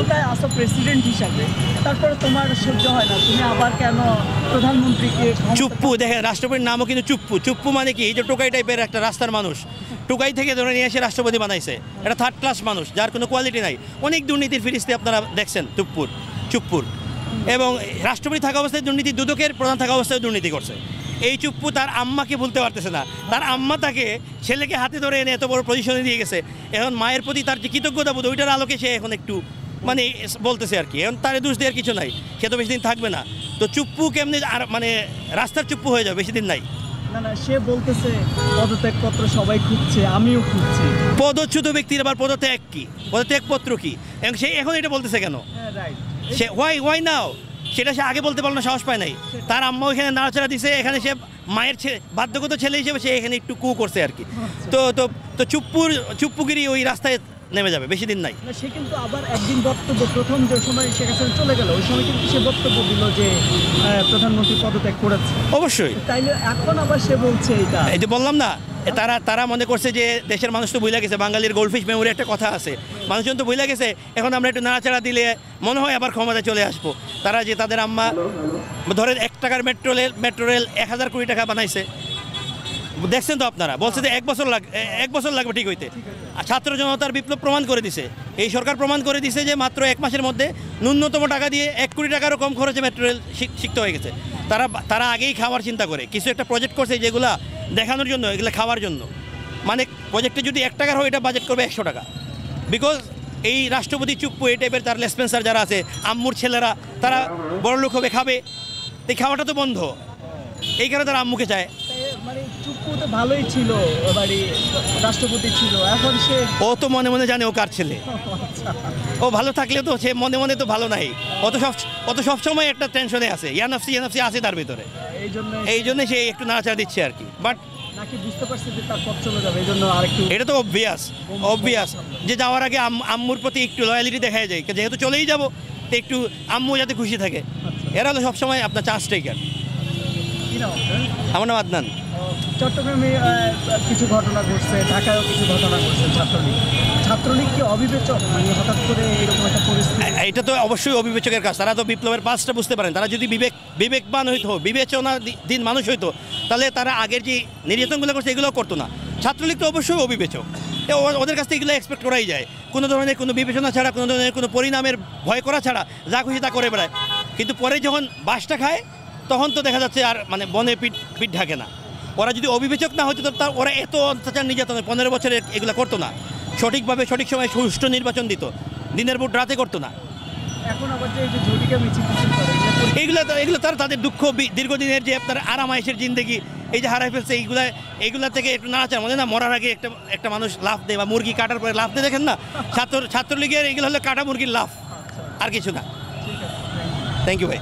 ক্ষমতায় আসো প্রেসিডেন্ট হিসাবে, তারপরে তোমার সহ্য হয় না, তুমি আবার কেন প্রধানমন্ত্রীকে? চুপ্পু দেখেন, রাষ্ট্রপতির নামও কিন্তু চুপ্পু। চুপ্পু মানে কি, এই যে টোকাই টাইপের একটা রাস্তার মানুষ, টোকাই থেকে ধরে নিয়ে এসে রাষ্ট্রপতি বানাইছে। এটা থার্ড ক্লাস মানুষ, যার কোনো কোয়ালিটি নাই। অনেক দুর্নীতির ফিরিস্তি আপনারা দেখছেন চুপ্পুর। এবং রাষ্ট্রপতি থাকা অবস্থায় দুর্নীতি, দুদকের প্রধান থাকা অবস্থায় দুর্নীতি করছে। এই চুপ্পু তার আম্মাকে ভুলতে পারতেছে না। তার আম্মা তাকে ছেলেকে হাতে ধরে এনে এত বড় পজিশনে দিয়ে গেছে। এখন মায়ের প্রতি তার যে কৃতজ্ঞতা বোধ, ওইটার আলোকে সে এখন একটু মানে বলতেছে আর কি। এখন তার দোষ দেওয়ার কিছু নাই, সে তো বেশি দিন থাকবে না। তো চুপ্পু কেমনি আর মানে রাস্তার চুপ্পু হয়ে যাবে, বেশি দিন নাই। না, সে বলতেছে পদত্যাগপত্র সবাই খুঁজছে, আমিও খুঁজছি। পদচ্যুত ব্যক্তির আবার পদত্যাগ কি, পদত্যাগপত্র কি? এবং সে এখন এটা বলতেছে কেন? সে ওয়াই নাও, সেটা সে আগে বলতে পারলো না, সাহস পায় নাই। তার আম্মা এখানে নাড়াচাড়া দিছে, এখানে সে মায়ের বাধ্যগত ছেলে হিসেবে সে এখানে একটু কু করছে আর কি। তো তো তো চুপ্পুগিরি ওই রাস্তায় নেমে যাবে, বেশি দিন নাই। সে কিন্তু আবার একদিন বক্তব্য, প্রথম যে সময় শেখ হাসিনা চলে গেল, ওই সময় কিন্তু সে বক্তব্য দিল যে প্রধানমন্ত্রী পদত্যাগ করেছে। অবশ্যই, তাইলে এখন আবার সে বলছে এটা। এই যে বললাম না, তারা মনে করছে যে দেশের মানুষ তো ভুলে গেছে, বাঙালির গোল্ডফিশ মেমোরি একটা কথা আছে, মানুষজন তো ভুলে গেছে। এখন আমরা একটু নাড়াচাড়া দিলে মনে হয় আবার ক্ষমতায় চলে আসবো। তারা যে তাদের আম্মা ধরেন 1 টাকার মেট্রো রেল 1000 কোটি টাকা বানাইছে, দেখছেন তো আপনারা। বলছে যে 1 বছর লাগবে ঠিক হইতে। ছাত্র জনতার বিপ্লব প্রমাণ করে দিছে, এই সরকার প্রমাণ করে দিছে যে মাত্র 1 মাসের মধ্যে ন্যূনতম টাকা দিয়ে 1 কোটি টাকারও কম খরচে মেট্রো রেল শিখতে হয়ে গেছে। তারা আগেই খাওয়ার চিন্তা করে কিছু একটা প্রজেক্ট করছে, যেগুলা দেখানোর জন্য, এগুলো খাওয়ার জন্য। মানে প্রজেক্টে যদি 1 টাকার হয়, এটা বাজেট করবে 100 টাকা। বিকজ এই রাষ্ট্রপতি চুপ্পু, এই টাইপের তার লেসপেন্সার যারা আছে, আম্মুর ছেলেরা, তারা বড় লোক হবে, খাবে, এই খাওয়াটা তো বন্ধ। এই কারণে তারা আম্মুকে চায়। মানে চুপ্পু তো ভালোই ছিল, রাষ্ট্রপতি ছিল, এখন সে ও তো মনে মনে জানে ও কার ছেলে। ও ভালো থাকলে তো সে মনে মনে তো ভালো নাই, অত সবসময় একটা টেনশনে আছে, ইয়ানাফসি আছে তার ভিতরে। এই জন্য সে একটু নাড়াচাড়া দিচ্ছে আর কি। বাট নাকি বুঝতে পারছে যে তার পথ চলে যাবে, এই জন্য আরেকটু। এটা তো অবভিয়াস যে যাওয়ার আগে আম্মুর প্রতি একটু লয়ালিটি দেখা যায়, যেহেতু চলেই যাবো তো একটু আম্মু যাতে খুশি থাকে। এরা তো সবসময় আপনার চান্স টেকার। আমার নাম আদনান। চট্টগ্রামে কিছু ঘটনা ঘটছে, ঢাকায়ও কিছু ঘটনা ঘটছে। ছাত্রলীগ কি অবিবেচক, মানে হঠাৎ করে এরকম একটা পরিস্থিতি? এটা তো অবশ্যই অবিবেচকের কাজ। তারা তো বিপ্লবের পাঁচটা বুঝতে পারেন। তারা যদি বিবেকবান হইতো, বিবেচনা দিন মানুষ হইতো, তাহলে তারা আগের যে নির্যাতনগুলো করছে এগুলো করতো না। ছাত্রলীগ তো অবশ্যই অবিবেচক, ওদের কাছ থেকে এগুলো এক্সপেক্ট করাই যায়। কোনো ধরনের কোনো বিবেচনা ছাড়া, কোনো ধরনের কোনো পরিণামের ভয় করা ছাড়া যা খুশি তা করে বেড়ায়। কিন্তু পরে যখন বাসটা খায়, তখন তো দেখা যাচ্ছে আর মানে বনে পিঠ ঢাকে না। ওরা যদি অবিবেচক না হতো, তা ওরা এত অত্যাচার নির্যাতনে 15 বছরে এগুলো করতো না। সঠিকভাবে সঠিক সময় সুষ্ঠু নির্বাচন দিত, দিনের ভোট রাতে করতো না। এখন আবার যে ঝটিকা মিছিল করে, এগুলো তাদের দুঃখ, দীর্ঘদিনের যে আপনার আরামায়েশের জিন্দেগি, এই যে হারাই ফেলছে, এইগুলা থেকে একটু নাড়াচাড়া। মানে না, মরার আগে একটা মানুষ লাফ দেয়, বা মুরগি কাটার পরে লাফ দিয়ে, দেখেন না ছাত্রলীগের এগুলো হলো কাটা মুরগির লাফ, আর কিছু না। থ্যাংক ইউ ভাই।